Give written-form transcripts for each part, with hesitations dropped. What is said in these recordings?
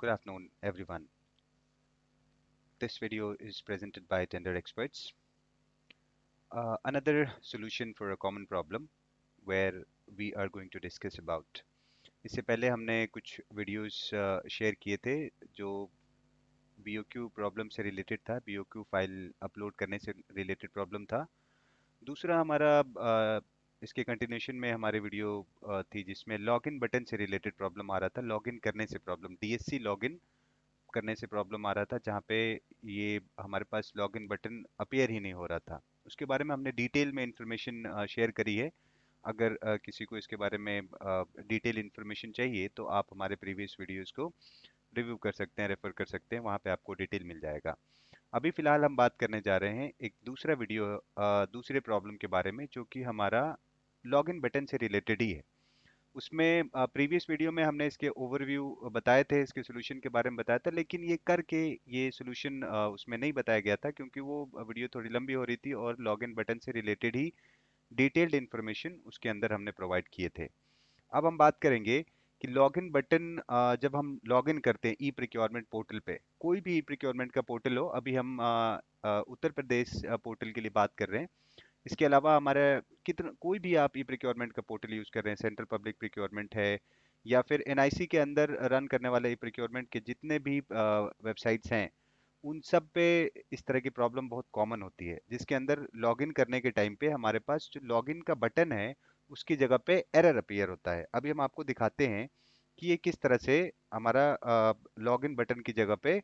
Good afternoon, everyone. This video is presented by Tender Experts. Another solution for a common problem where we are going to discuss about. इससे पहले हमने कुछ videos share किए थे जो BOQ problem से related था, BOQ file upload करने से रिलेटेड प्रॉब्लम था। दूसरा हमारा इसके कंटिन्यूशन में हमारे वीडियो थी जिसमें लॉगिन बटन से रिलेटेड प्रॉब्लम आ रहा था, लॉगिन करने से प्रॉब्लम, DSC लॉगिन करने से प्रॉब्लम आ रहा था जहाँ पे ये हमारे पास लॉगिन बटन अपीयर ही नहीं हो रहा था। उसके बारे में हमने डिटेल में इंफॉर्मेशन शेयर करी है। अगर किसी को इसके बारे में डिटेल इंफॉर्मेशन चाहिए तो आप हमारे प्रीवियस वीडियोस को रिव्यू कर सकते हैं, रेफर कर सकते हैं, वहाँ पे आपको डिटेल मिल जाएगा। अभी फिलहाल हम बात करने जा रहे हैं एक दूसरा वीडियो दूसरे प्रॉब्लम के बारे में जो कि हमारा लॉगिन बटन से रिलेटेड ही है। उसमें प्रीवियस वीडियो में हमने इसके ओवरव्यू बताए थे, इसके सोल्यूशन के बारे में बताया था, लेकिन ये करके ये सोल्यूशन उसमें नहीं बताया गया था क्योंकि वो वीडियो थोड़ी लंबी हो रही थी और लॉगिन बटन से रिलेटेड ही डिटेल्ड इन्फॉर्मेशन उसके अंदर हमने प्रोवाइड किए थे। अब हम बात करेंगे कि लॉगिन बटन जब हम लॉगिन करते हैं ई प्रिक्योरमेंट पोर्टल पे, कोई भी ई प्रिक्योरमेंट का पोर्टल हो, अभी हम उत्तर प्रदेश पोर्टल के लिए बात कर रहे हैं। इसके अलावा हमारा कितना कोई भी आप ई प्रिक्योरमेंट का पोर्टल यूज कर रहे हैं, सेंट्रल पब्लिक प्रिक्योरमेंट है या फिर एनआईसी के अंदर रन करने वाले ई प्रिक्योरमेंट के जितने भी वेबसाइट्स हैं, उन सब पे इस तरह की प्रॉब्लम बहुत कॉमन होती है जिसके अंदर लॉगिन करने के टाइम पे हमारे पास जो लॉगिन का बटन है उसकी जगह पे एरर अपीयर होता है। अभी हम आपको दिखाते हैं कि ये किस तरह से हमारा लॉगिन बटन की जगह पे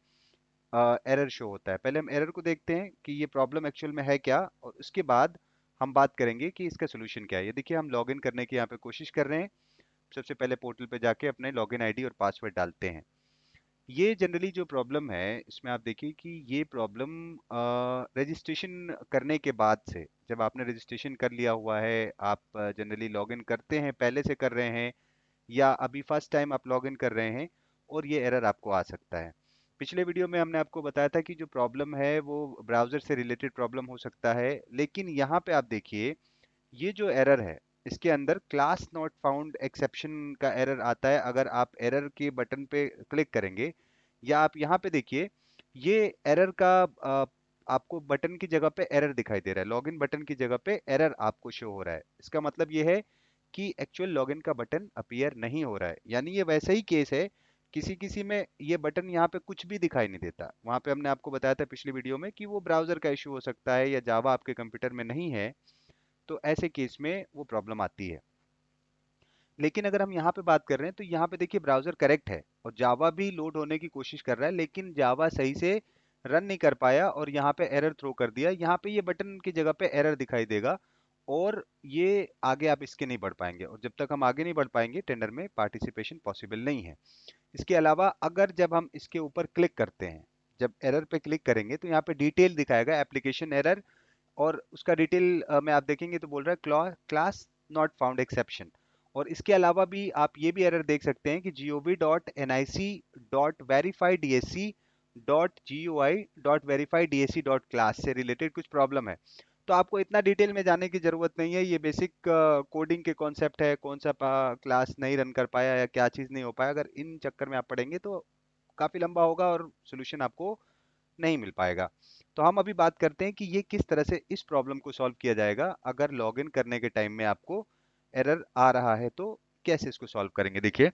एरर शो होता है। पहले हम एरर को देखते हैं कि ये प्रॉब्लम एक्चुअल में है क्या, और उसके बाद हम बात करेंगे कि इसका सोल्यूशन क्या है। ये देखिए, हम लॉगिन करने की यहाँ पे कोशिश कर रहे हैं। सबसे पहले पोर्टल पे जाके अपने लॉगिन आईडी और पासवर्ड डालते हैं। ये जनरली जो प्रॉब्लम है इसमें आप देखिए कि ये प्रॉब्लम रजिस्ट्रेशन करने के बाद से, जब आपने रजिस्ट्रेशन कर लिया हुआ है, आप जनरली लॉगिन करते हैं, पहले से कर रहे हैं या अभी फर्स्ट टाइम आप लॉगिन कर रहे हैं, और ये एरर आपको आ सकता है। पिछले वीडियो में हमने आपको बताया था कि जो प्रॉब्लम है वो ब्राउज़र से रिलेटेड प्रॉब्लम हो सकता है, लेकिन यहाँ पे आप देखिए ये जो एरर है इसके अंदर क्लास नॉट फाउंड एक्सेप्शन का एरर आता है। अगर आप एरर के बटन पे क्लिक करेंगे या आप यहाँ पे देखिए, ये एरर का आपको बटन की जगह पे एरर दिखाई दे रहा है, लॉगिन बटन की जगह पे एरर आपको शो हो रहा है। इसका मतलब ये है कि एक्चुअल लॉगिन का बटन अपीयर नहीं हो रहा है। यानी ये वैसा ही केस है, किसी किसी में ये बटन यहाँ पे कुछ भी दिखाई नहीं देता। वहां पे हमने आपको बताया था पिछली वीडियो में कि वो ब्राउजर का इशू हो सकता है या जावा आपके कंप्यूटर में नहीं है, तो ऐसे केस में वो प्रॉब्लम आती है। लेकिन अगर हम यहाँ पे बात कर रहे हैं तो यहाँ पे देखिए ब्राउजर करेक्ट है और जावा भी लोड होने की कोशिश कर रहा है, लेकिन जावा सही से रन नहीं कर पाया और यहाँ पे एरर थ्रो कर दिया। यहाँ पे ये बटन की जगह पे एरर दिखाई देगा और ये आगे आप इसके नहीं बढ़ पाएंगे, और जब तक हम आगे नहीं बढ़ पाएंगे टेंडर में पार्टिसिपेशन पॉसिबल नहीं है। इसके अलावा अगर जब हम इसके ऊपर क्लिक करते हैं, जब एरर पे क्लिक करेंगे तो यहाँ पे डिटेल दिखाएगा, एप्लीकेशन एरर, और उसका डिटेल में आप देखेंगे तो बोल रहा है क्लास नॉट फाउंड एक्सेप्शन। और इसके अलावा भी आप ये भी एरर देख सकते हैं कि gov.nic.verifydesc.goi.verifydesc.class से रिलेटेड कुछ प्रॉब्लम है। तो आपको इतना डिटेल में जाने की जरूरत नहीं है, ये बेसिक कोडिंग के कॉन्सेप्ट है, कौन सा क्लास नहीं रन कर पाया या क्या चीज़ नहीं हो पाया। अगर इन चक्कर में आप पढ़ेंगे तो काफ़ी लंबा होगा और सोल्यूशन आपको नहीं मिल पाएगा। तो हम अभी बात करते हैं कि ये किस तरह से इस प्रॉब्लम को सॉल्व किया जाएगा। अगर लॉगिन करने के टाइम में आपको एरर आ रहा है तो कैसे इसको सॉल्व करेंगे। देखिए,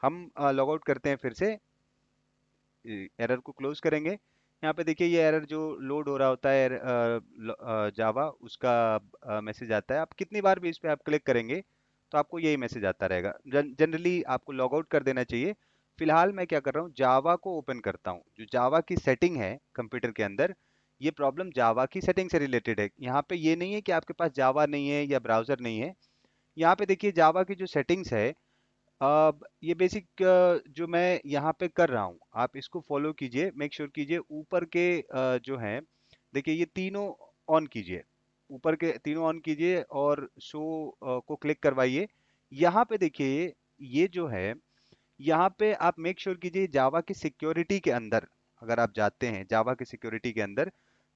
हम लॉग आउट करते हैं, फिर से एरर को क्लोज करेंगे। यहाँ पे देखिए ये एरर जो लोड हो रहा होता है जावा, उसका मैसेज आता है। आप कितनी बार भी इस पे आप क्लिक करेंगे तो आपको यही मैसेज आता रहेगा। जनरली आपको लॉग आउट कर देना चाहिए। फिलहाल मैं क्या कर रहा हूँ, जावा को ओपन करता हूँ। जो जावा की सेटिंग है कंप्यूटर के अंदर, ये प्रॉब्लम जावा की सेटिंग से रिलेटेड है। यहाँ पे ये नहीं है कि आपके पास जावा नहीं है या ब्राउजर नहीं है। यहाँ पे देखिए जावा की जो सेटिंग्स है, ये बेसिक जो मैं यहाँ पे कर रहा हूँ, आप इसको फॉलो कीजिए, मेक श्योर कीजिए ऊपर के जो हैं, देखिए ये तीनों ऑन कीजिए, ऊपर के तीनों ऑन कीजिए और शो को क्लिक करवाइए। यहाँ पे देखिए ये जो है, यहाँ पे आप मेक श्योर कीजिए जावा की सिक्योरिटी के अंदर, अगर आप जाते हैं जावा की सिक्योरिटी के अंदर,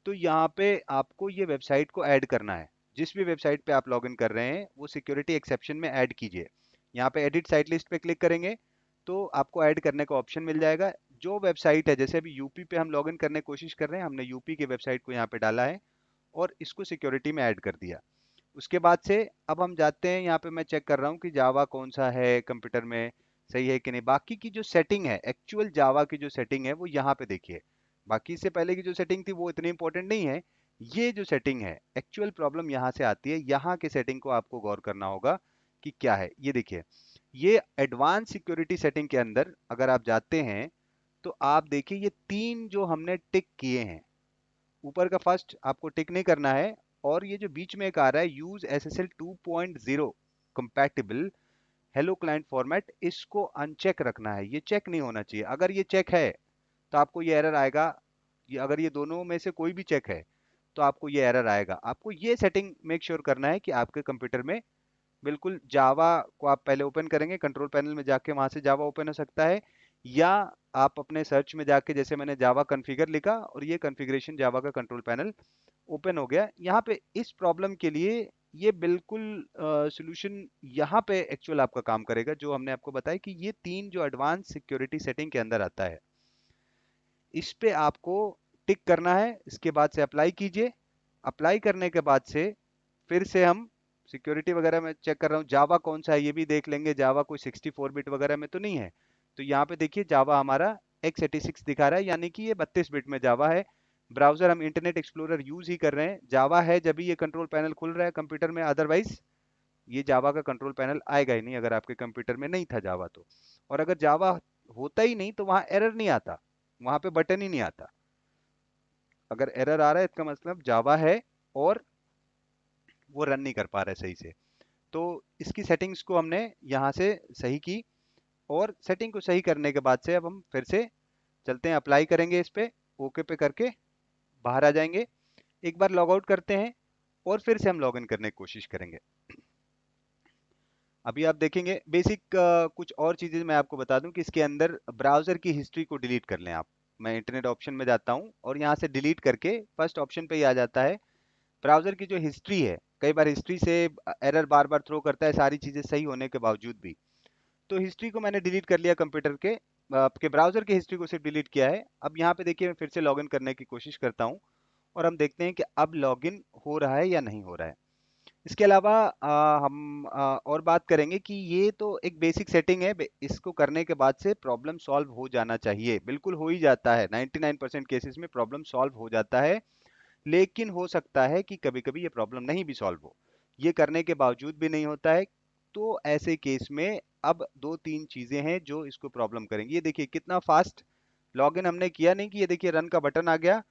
तो यहाँ पे आपको ये वेबसाइट को ऐड करना है। जिस भी वेबसाइट पे आप लॉगिन कर रहे हैं वो सिक्योरिटी एक्सेप्शन में ऐड कीजिए। यहाँ पे एडिट साइट लिस्ट पे क्लिक करेंगे तो आपको ऐड करने का ऑप्शन मिल जाएगा। जो वेबसाइट है, जैसे अभी यूपी पे हम लॉगिन करने की कोशिश कर रहे हैं, हमने यूपी की वेबसाइट को यहाँ पे डाला है और इसको सिक्योरिटी में ऐड कर दिया। उसके बाद से अब हम जाते हैं, यहाँ पे मैं चेक कर रहा हूँ कि जावा कौन सा है कंप्यूटर में, सही है कि नहीं। बाकी की जो सेटिंग है, एक्चुअल जावा की जो सेटिंग है वो यहाँ पे देखिए। बाकी से पहले की जो सेटिंग थी वो इतनी इंपॉर्टेंट नहीं है। ये जो सेटिंग है, एक्चुअल प्रॉब्लम यहाँ से आती है। यहाँ के सेटिंग को आपको गौर करना होगा कि क्या है। ये देखिए, ये एडवांस सिक्योरिटी सेटिंग के अंदर अगर आप जाते हैं तो आप देखिए ये तीन जो हमने टिक किए हैं, ऊपर का फर्स्ट आपको टिक नहीं करना है, और ये जो बीच में एक आ रहा है use SSL 2.0 compatible hello client format, इसको अनचेक रखना है। ये चेक नहीं होना चाहिए। अगर ये चेक है तो आपको ये एरर आएगा। ये अगर ये दोनों में से कोई भी चेक है तो आपको ये एरर आएगा। आपको ये सेटिंग मेक श्योर करना है कि आपके कंप्यूटर में बिल्कुल जावा को आप पहले ओपन करेंगे, कंट्रोल पैनल में जाके वहां से जावा ओपन हो सकता है, या आप अपने सर्च में जाके, जैसे मैंने जावा कॉन्फ़िगर लिखा और ये कॉन्फ़िगरेशन जावा का कंट्रोल पैनल ओपन हो गया। यहाँ पे इस प्रॉब्लम के लिए ये बिल्कुल सॉल्यूशन यहाँ पे एक्चुअल आपका काम करेगा, जो हमने आपको बताया कि ये तीन जो एडवांस सिक्योरिटी सेटिंग के अंदर आता है, इस पे आपको टिक करना है। इसके बाद से अप्लाई कीजिए। अप्लाई करने के बाद से फिर से हम सिक्योरिटी वगैरह में चेक कर रहा हूँ, जावा कौन सा है ये भी देख लेंगे। जावा कोई 64 बिट वगैरह में तो नहीं है। तो यहाँ पे देखिए जावा हमारा x86 दिखा रहा है, यानी कि ये 32 बिट में जावा है। ब्राउजर हम इंटरनेट एक्सप्लोरर यूज ही कर रहे हैं। जावा है जब भी ये कंट्रोल पैनल खुल रहा है कंप्यूटर में, अदरवाइज ये जावा का कंट्रोल पैनल आएगा ही नहीं अगर आपके कंप्यूटर में नहीं था जावा तो। और अगर जावा होता ही नहीं तो वहां एरर नहीं आता, वहां पे बटन ही नहीं आता। अगर एरर आ रहा है इसका मतलब जावा है और वो रन नहीं कर पा रहा है सही से। तो इसकी सेटिंग्स को हमने यहाँ से सही की, और सेटिंग को सही करने के बाद से अब हम फिर से चलते हैं, अप्लाई करेंगे इस पे, ओके पे करके बाहर आ जाएंगे। एक बार लॉग आउट करते हैं और फिर से हम लॉग इन करने की कोशिश करेंगे। अभी आप देखेंगे बेसिक कुछ और चीजें मैं आपको बता दूं कि इसके अंदर ब्राउजर की हिस्ट्री को डिलीट कर लें आप। मैं इंटरनेट ऑप्शन में जाता हूं और यहाँ से डिलीट करके फर्स्ट ऑप्शन पे ही आ जाता है। ब्राउजर की जो हिस्ट्री है, कई बार हिस्ट्री से एरर बार बार थ्रो करता है सारी चीजें सही होने के बावजूद भी। तो हिस्ट्री को मैंने डिलीट कर लिया, कंप्यूटर के आपके ब्राउजर की हिस्ट्री को सिर्फ डिलीट किया है। अब यहाँ पे देखिए मैं फिर से लॉगिन करने की कोशिश करता हूँ और हम देखते हैं कि अब लॉगिन हो रहा है या नहीं हो रहा है। इसके अलावा हम और बात करेंगे कि ये तो एक बेसिक सेटिंग है, इसको करने के बाद से प्रॉब्लम सॉल्व हो जाना चाहिए। बिल्कुल हो ही जाता है, 99% केसेस में प्रॉब्लम सॉल्व हो जाता है। लेकिन हो सकता है कि कभी कभी ये प्रॉब्लम नहीं भी सॉल्व हो, ये करने के बावजूद भी नहीं होता है। तो ऐसे केस में अब दो तीन चीजें हैं जो इसको प्रॉब्लम करेंगी। ये देखिए कितना फास्ट लॉगिन हमने किया नहीं कि ये देखिए रन का बटन आ गया।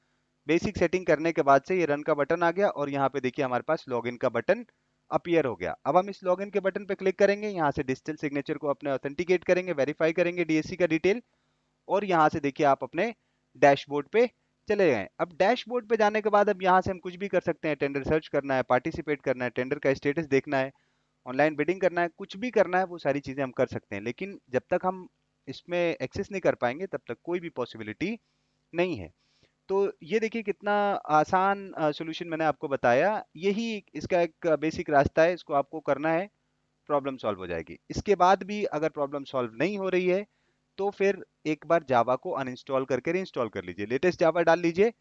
बेसिक सेटिंग करने के बाद से ये रन का बटन आ गया और यहाँ पे देखिए हमारे पास लॉगिन का बटन अपीयर हो गया। अब हम इस लॉगिन के बटन पे क्लिक करेंगे, यहाँ से डिजिटल सिग्नेचर को अपने ऑथेंटिकेट करेंगे, वेरीफाई करेंगे डीएससी का डिटेल, और यहाँ से देखिए आप अपने डैशबोर्ड पे चले गए। अब डैशबोर्ड पे जाने के बाद अब यहाँ से हम कुछ भी कर सकते हैं। टेंडर सर्च करना है, पार्टिसिपेट करना है, टेंडर का स्टेटस देखना है, ऑनलाइन बिडिंग करना है, कुछ भी करना है, वो सारी चीजें हम कर सकते हैं। लेकिन जब तक हम इसमें एक्सेस नहीं कर पाएंगे तब तक कोई भी पॉसिबिलिटी नहीं है। तो ये देखिए कितना आसान सॉल्यूशन मैंने आपको बताया। यही इसका एक बेसिक रास्ता है, इसको आपको करना है, प्रॉब्लम सॉल्व हो जाएगी। इसके बाद भी अगर प्रॉब्लम सॉल्व नहीं हो रही है तो फिर एक बार जावा को अनइंस्टॉल करके रीइंस्टॉल कर लीजिए, लेटेस्ट जावा डाल लीजिए,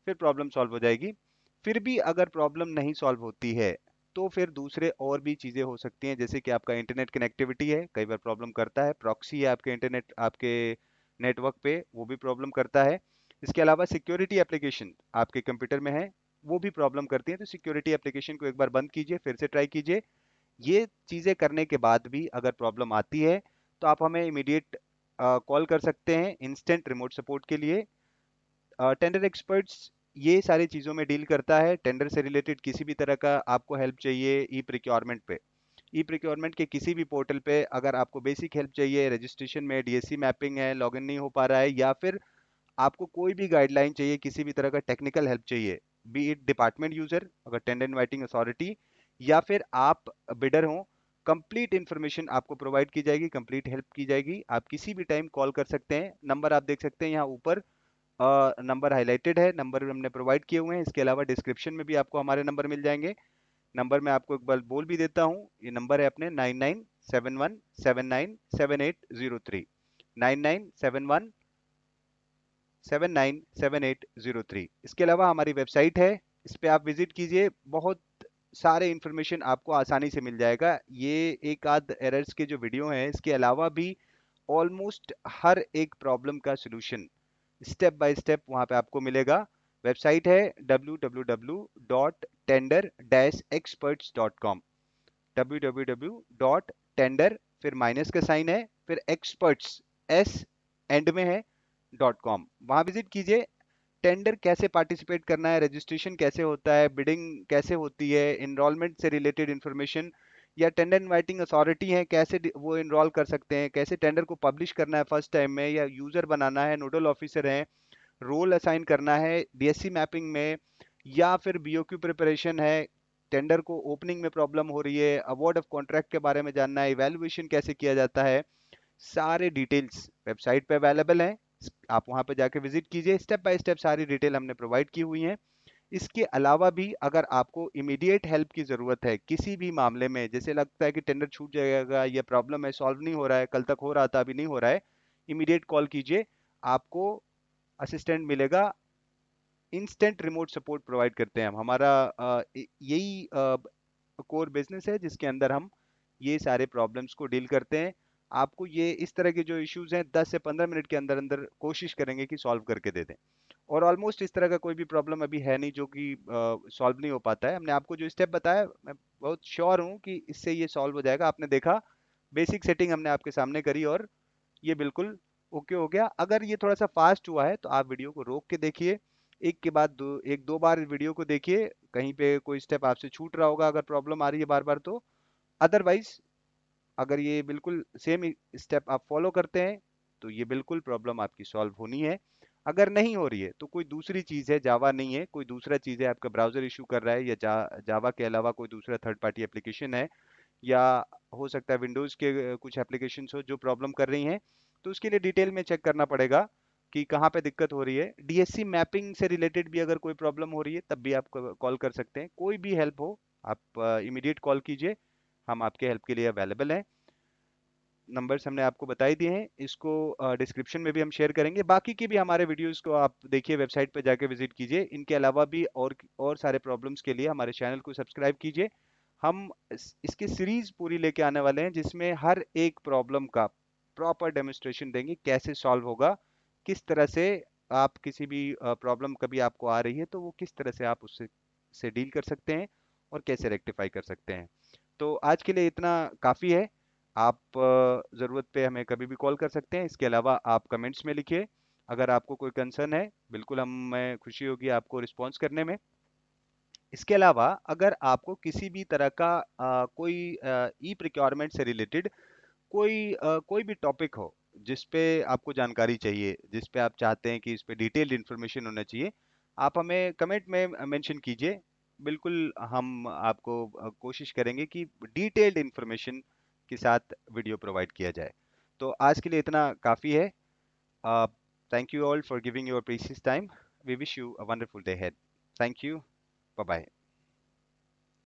फिर प्रॉब्लम सॉल्व हो जाएगी। फिर भी अगर प्रॉब्लम नहीं सॉल्व होती है तो फिर दूसरे और भी चीजें हो सकती हैं, जैसे कि आपका इंटरनेट कनेक्टिविटी है, कई बार प्रॉब्लम करता है। प्रॉक्सी है आपके इंटरनेट, आपके नेटवर्क पे, वो भी प्रॉब्लम करता है। इसके अलावा सिक्योरिटी एप्लीकेशन आपके कंप्यूटर में है, वो भी प्रॉब्लम करती है। तो सिक्योरिटी एप्लीकेशन को एक बार बंद कीजिए, फिर से ट्राई कीजिए। ये चीजें करने के बाद भी अगर प्रॉब्लम आती है तो आप हमें इमीडिएट कॉल कर सकते हैं इंस्टेंट रिमोट सपोर्ट के लिए। टेंडर एक्सपर्ट्स ये सारी चीज़ों में डील करता है। टेंडर से रिलेटेड किसी भी तरह का आपको हेल्प चाहिए, ई प्रिक्योरमेंट पे, ई प्रिक्योरमेंट के किसी भी पोर्टल पे अगर आपको बेसिक हेल्प चाहिए, रजिस्ट्रेशन में डीएससी मैपिंग है, लॉगिन नहीं हो पा रहा है, या फिर आपको कोई भी गाइडलाइन चाहिए, किसी भी तरह का टेक्निकल हेल्प चाहिए, बी इट डिपार्टमेंट यूजर, अगर टेंडर इनवाइटिंग अथॉरिटी, या फिर आप बिडर हो, कंप्लीट इन्फॉर्मेशन आपको प्रोवाइड की जाएगी, कंप्लीट हेल्प की जाएगी। आप किसी भी टाइम कॉल कर सकते हैं। नंबर आप देख सकते हैं यहाँ ऊपर, नंबर हाईलाइटेड है, नंबर हमने प्रोवाइड किए हुए हैं। इसके अलावा डिस्क्रिप्शन में भी आपको हमारे नंबर मिल जाएंगे। नंबर मैं आपको एक बार बोल भी देता हूँ, ये नंबर है अपने 9971797803। 9971797803। इसके अलावा हमारी वेबसाइट है, इस पे आप विजिट कीजिए, बहुत सारे इंफॉर्मेशन आपको आसानी से मिल जाएगा। ये एक आध एरर्स के जो वीडियो हैं, इसके अलावा भी ऑलमोस्ट हर एक प्रॉब्लम का सॉल्यूशन स्टेप बाय स्टेप वहां पे आपको मिलेगा। वेबसाइट है www.tender-experts.com, www.tender फिर माइनस का साइन है, फिर एक्सपर्ट्स एस एंड में है .com, वहां विजिट कीजिए। टेंडर कैसे पार्टिसिपेट करना है, रजिस्ट्रेशन कैसे होता है, बिडिंग कैसे होती है, इनरोलमेंट से रिलेटेड इंफॉर्मेशन, या टेंडर इनवाइटिंग अथॉरिटी है कैसे वो इनरोल कर सकते हैं, कैसे टेंडर को पब्लिश करना है फर्स्ट टाइम में, या यूजर बनाना है, नोडल ऑफिसर है, रोल असाइन करना है डीएससी मैपिंग में, या फिर बीओक्यू प्रिपरेशन है, टेंडर को ओपनिंग में प्रॉब्लम हो रही है, अवार्ड ऑफ कॉन्ट्रैक्ट के बारे में जानना है, इवैल्यूएशन कैसे किया जाता है, सारे डिटेल्स वेबसाइट पे अवेलेबल हैं। आप वहां पे जाके विजिट कीजिए, स्टेप बाय स्टेप सारी डिटेल हमने प्रोवाइड की हुई है। इसके अलावा भी अगर आपको इमीडिएट हेल्प की ज़रूरत है किसी भी मामले में, जैसे लगता है कि टेंडर छूट जाएगा, या प्रॉब्लम है, सॉल्व नहीं हो रहा है, कल तक हो रहा था अभी नहीं हो रहा है, इमीडिएट कॉल कीजिए, आपको असिस्टेंट मिलेगा। इंस्टेंट रिमोट सपोर्ट प्रोवाइड करते हैं हम, हमारा यही कोर बिजनेस है जिसके अंदर हम ये सारे प्रॉब्लम्स को डील करते हैं। आपको ये इस तरह के जो इश्यूज हैं 10 से 15 मिनट के अंदर अंदर कोशिश करेंगे कि सॉल्व करके दे दें। और ऑलमोस्ट इस तरह का कोई भी प्रॉब्लम अभी है नहीं जो कि सॉल्व नहीं हो पाता है। हमने आपको जो स्टेप बताया, मैं बहुत श्योर हूँ कि इससे ये सॉल्व हो जाएगा। आपने देखा, बेसिक सेटिंग हमने आपके सामने करी और ये बिल्कुल ओके हो गया। अगर ये थोड़ा सा फास्ट हुआ है तो आप वीडियो को रोक के देखिए, एक के बाद एक दो बार वीडियो को देखिए, कहीं पे कोई स्टेप आपसे छूट रहा होगा अगर प्रॉब्लम आ रही है बार बार तो। अदरवाइज अगर ये बिल्कुल सेम स्टेप आप फॉलो करते हैं तो ये बिल्कुल प्रॉब्लम आपकी सॉल्व होनी है। अगर नहीं हो रही है तो कोई दूसरी चीज़ है, जावा नहीं है, कोई दूसरा चीज़ है, आपका ब्राउजर इशू कर रहा है, या जावा के अलावा कोई दूसरा थर्ड पार्टी एप्लीकेशन है, या हो सकता है विंडोज़ के कुछ एप्लीकेशंस हो जो प्रॉब्लम कर रही हैं, तो उसके लिए डिटेल में चेक करना पड़ेगा कि कहाँ पे दिक्कत हो रही है। डीएससी मैपिंग से रिलेटेड भी अगर कोई प्रॉब्लम हो रही है तब भी आप कॉल कर सकते हैं। कोई भी हेल्प हो आप इमीडिएट कॉल कीजिए, हम आपके हेल्प के लिए अवेलेबल हैं। नंबर्स हमने आपको बता ही दिए हैं, इसको डिस्क्रिप्शन में भी हम शेयर करेंगे। बाकी के भी हमारे वीडियोस को आप देखिए, वेबसाइट पर जाके विजिट कीजिए। इनके अलावा भी और सारे प्रॉब्लम्स के लिए हमारे चैनल को सब्सक्राइब कीजिए। हम इसकी सीरीज पूरी लेके आने वाले हैं जिसमें हर एक प्रॉब्लम का प्रॉपर डेमोन्स्ट्रेशन देंगे, कैसे सॉल्व होगा, किस तरह से आप किसी भी प्रॉब्लम कभी आपको आ रही है तो वो किस तरह से आप उससे डील कर सकते हैं और कैसे रेक्टिफाई कर सकते हैं। तो आज के लिए इतना काफ़ी है। आप ज़रूरत पे हमें कभी भी कॉल कर सकते हैं। इसके अलावा आप कमेंट्स में लिखिए, अगर आपको कोई कंसर्न है बिल्कुल हमें खुशी होगी आपको रिस्पॉन्स करने में। इसके अलावा अगर आपको किसी भी तरह का कोई ई प्रिक्योरमेंट से रिलेटेड कोई भी टॉपिक हो जिस पे आपको जानकारी चाहिए, जिस पे आप चाहते हैं कि इस पे डिटेल्ड इन्फॉर्मेशन होना चाहिए, आप हमें कमेंट में मेंशन कीजिए। बिल्कुल हम आपको कोशिश करेंगे कि डिटेल्ड इन्फॉर्मेशन के साथ वीडियो प्रोवाइड किया जाए। तो आज के लिए इतना काफ़ी है। Thank you all for giving your precious time. We wish you a wonderful day ahead. Thank you. Bye bye.